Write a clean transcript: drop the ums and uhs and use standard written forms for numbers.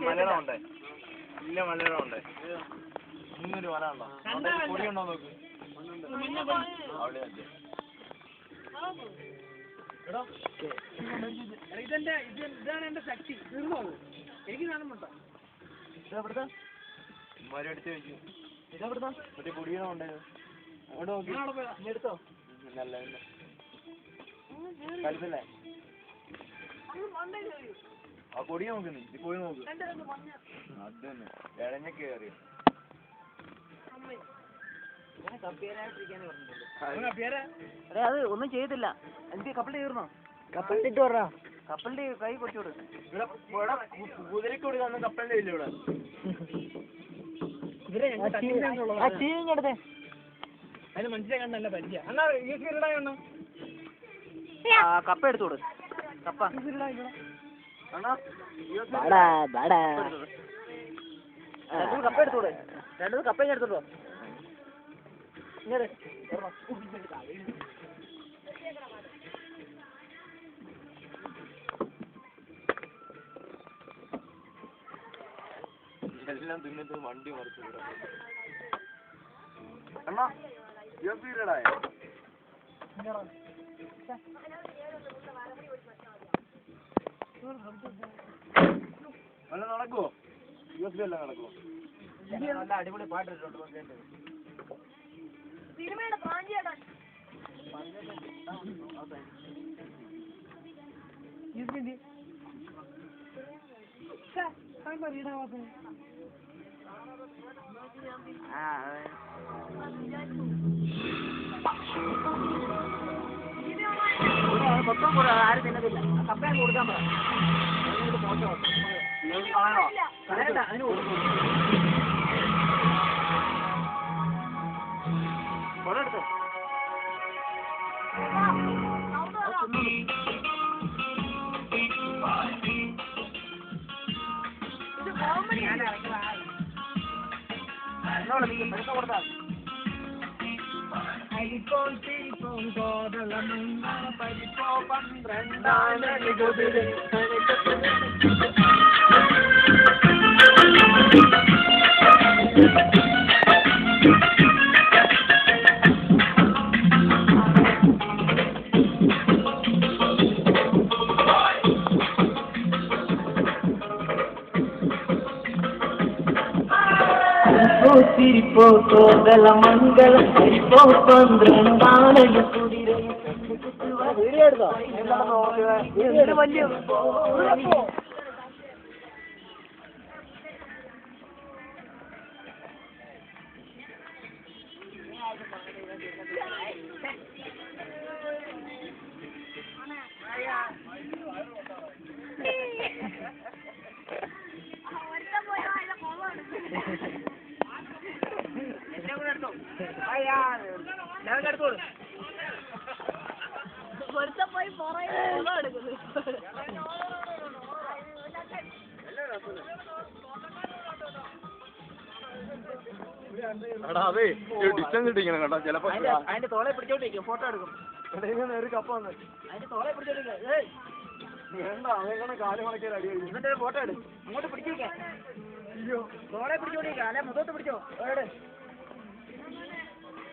മലയാളമുണ്ടേ ഇല്ല മലയാളമുണ്ടേ ഇന്നൊരു വല ഉണ്ടോ പൊടിയുണ്ടോ നോക്ക് ഇതാണ് എന്റെ ശക്തി തീർന്നോളൂ എനിക്ക് കാണുന്നുണ്ടോ ഇതെവിടുത്തെ മരടിച്ച് വെച്ചു ഇതെവിടുന്ന മറ്റേ പൊടിയണമുണ്ടേ അങ്ങോട്ട് നോക്കി എടുത്തോ നല്ല കരുതല്ലേ ആ പൊടി നോക്ക് നീ പോയി നോക്ക് അത് തന്നെ ഇഴഞ്ഞ കയറി അത് ഒന്നും ചെയ്തില്ല എനിക്ക് കപ്പലിൽ തീർന്നോ കപ്പലിട്ട് പറ കപ്പലിന്റെ കൈ പൊടിച്ചോട് ഇവിടെ കുതിരക്ക് കൊടുക്കാന്ന് കപ്പലിന്റെ ഇല്ല ഇവിടെ എടുത്തേ അതിന് മനസ്സിലെ കണ്ടല്ല പരിചയ എന്നാ ഈടായോ കപ്പ എടുത്തോട് കപ്പ കപ്പ എടുത്തോട് രണ്ടു കപ്പ എടുത്തോട്ടോ എല്ലാം തിന്നിട്ട് വണ്ടി മറിച്ചു അണ്ണാ പീരീഡായ അല്ല നടക്കുവോ USB എല്ലാം നടക്കുവോ നല്ല അടിപൊളി പാട്ടിട്ടുണ്ട് സിനിമയുടെ പ്രാഞ്ചിയാടാ മൊത്തം കൂടെ ആരും തിന്നതില്ല കപ്പയും കൊടുക്കാൻ പറ അതിന് കൊടുക്കും എടുത്തോ കൊടുത്താൽ അരിപ്പോൾ തിരിപ്പോൾ കോതളമണ്ണ പരിപ്പോ 12 കുതിര തിരിപ്പോ കോതല മംഗളം പരിപ്പോ 12 കുതിര വലിയ അതെ ഡിസ്റ്റൻസ് ഇട്ടിരിക്കണം കേട്ടോ ചിലപ്പോ അതിന്റെ തോളെ പിടിച്ചോണ്ടിരിക്കും ഫോട്ടോ എടുക്കും ഒരു കപ്പ വന്ന് അതിന്റെ തോളെ പിടിച്ചോണ്ടിരിക്കും വേണ്ട അങ്ങനെ കാല് മടക്കിയാൽ അടി എന്നിട്ട് ഫോട്ടോ എടുക്കും അങ്ങോട്ട് പിടിച്ചിരിക്കാം തോളെ പിടിച്ചോണ്ടിരിക്കാം അല്ലെ മുഖത്ത് പിടിച്ചോ